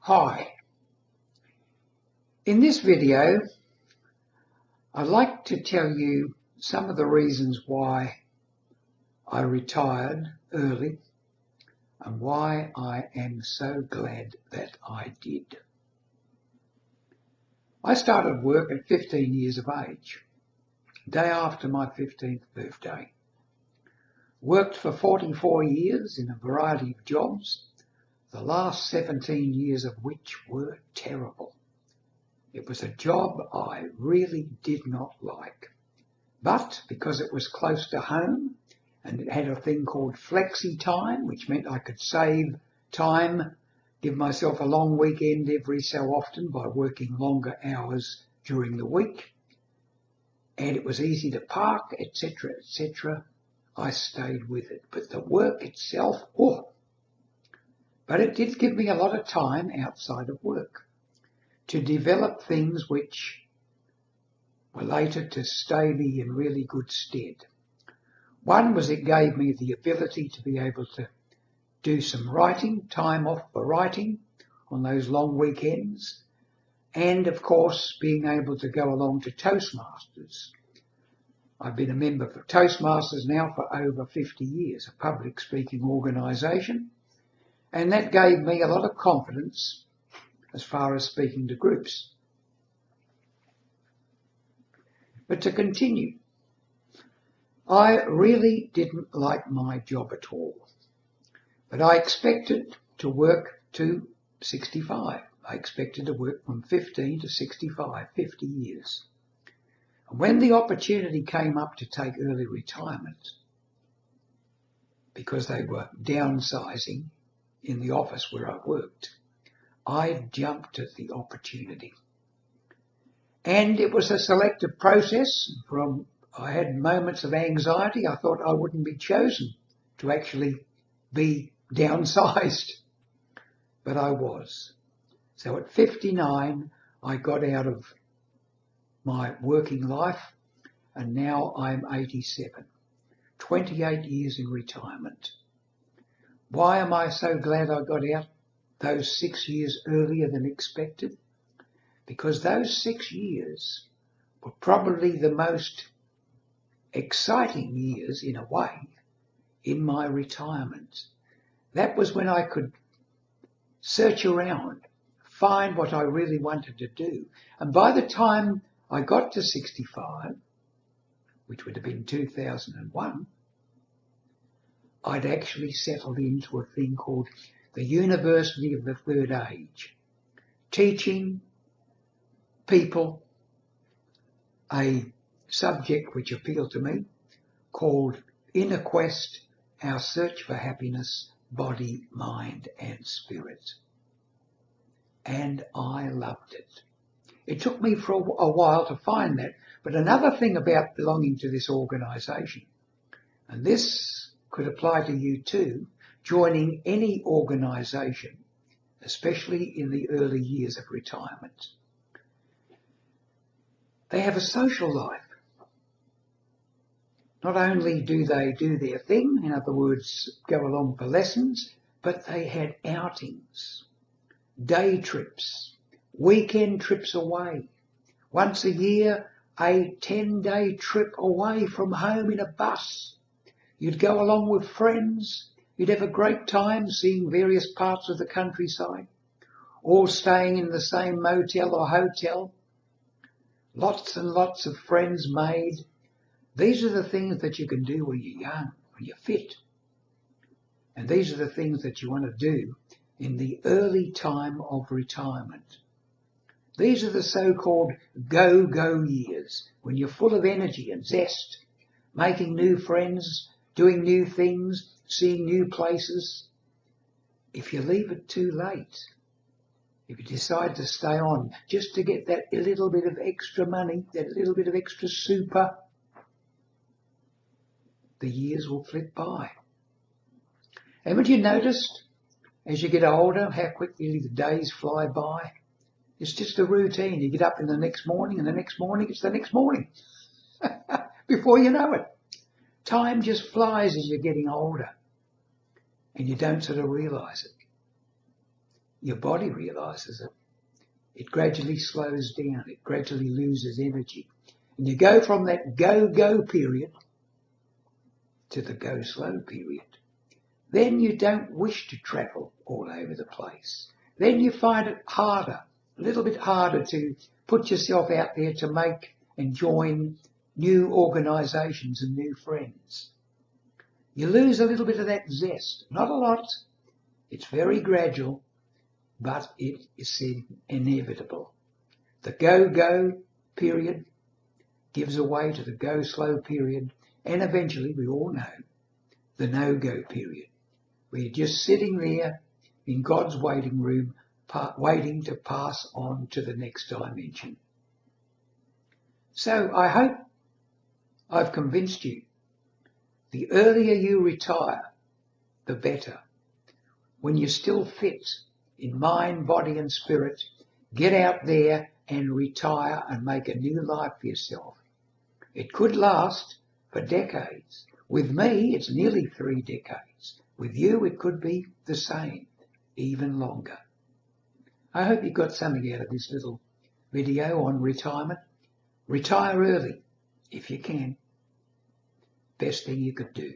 Hi. In this video, I'd like to tell you some of the reasons why I retired early and why I am so glad that I did. I started work at 15 years of age, day after my 15th birthday. Worked for 44 years in a variety of jobs, the last 17 years of which were terrible. It was a job I really did not like, but because it was close to home and it had a thing called flexi time, which meant I could save time, give myself a long weekend every so often by working longer hours during the week, and it was easy to park, etc., etc., I stayed with it. But the work itself, but it did give me a lot of time outside of work to develop things which were later to stay me in really good stead. One was it gave me the ability to be able to do some writing, time off for writing on those long weekends, and of course being able to go along to Toastmasters. I've been a member for Toastmasters now for over 50 years, a public speaking organisation, and that gave me a lot of confidence as far as speaking to groups. But to continue, I really didn't like my job at all, but I expected to work to 65. I expected to work from 15 to 65, 50 years. And when the opportunity came up to take early retirement, because they were downsizing in the office where I worked, I jumped at the opportunity. And it was a selective process. I had moments of anxiety. I thought I wouldn't be chosen to actually be downsized, but I was. So at 59, I got out of my working life, and now I'm 87, 28 years in retirement. Why am I so glad I got out those 6 years earlier than expected? Because those 6 years were probably the most exciting years, in a way, in my retirement. That was when I could search around, find what I really wanted to do. And by the time I got to 65, which would have been 2001, I'd actually settled into a thing called the University of the Third Age, teaching people a subject which appealed to me called Inner Quest, Our Search for Happiness, Body, Mind and Spirit. And I loved it. It took me for a while to find that. But another thing about belonging to this organisation, and this could apply to you too, joining any organisation, especially in the early years of retirement. They have a social life. Not only do they do their thing, in other words, go along for lessons, but they had outings, day trips, weekend trips away. Once a year, a 10-day trip away from home in a bus. You'd go along with friends. You'd have a great time seeing various parts of the countryside, all staying in the same motel or hotel. Lots and lots of friends made. These are the things that you can do when you're young, when you're fit. And these are the things that you want to do in the early time of retirement. These are the so-called go-go years, when you're full of energy and zest, making new friends, doing new things, seeing new places. If you leave it too late, if you decide to stay on just to get that little bit of extra money, that little bit of extra super, the years will flit by. Haven't you noticed, as you get older, how quickly the days fly by? It's just a routine. You get up in the next morning, and the next morning, it's the next morning. Before you know it. Time just flies as you're getting older, and you don't sort of realise it. your body realises it. It gradually slows down. It gradually loses energy. And you go from that go-go period to the go-slow period. Then you don't wish to travel all over the place. Then you find it harder, a little bit harder to put yourself out there to make and join new organisations and new friends. You lose a little bit of that zest. Not a lot. It's very gradual, but it is inevitable. The go-go period gives way to the go-slow period, and eventually, we all know, the no-go period, where you're just sitting there in God's waiting room, waiting to pass on to the next dimension. So I hope I've convinced you. The earlier you retire, the better. When you're still fit in mind, body and spirit, get out there and retire and make a new life for yourself. It could last for decades. With me, it's nearly 3 decades. With you, it could be the same, even longer. I hope you got something out of this little video on retirement. Retire early, if you can. Best thing you could do.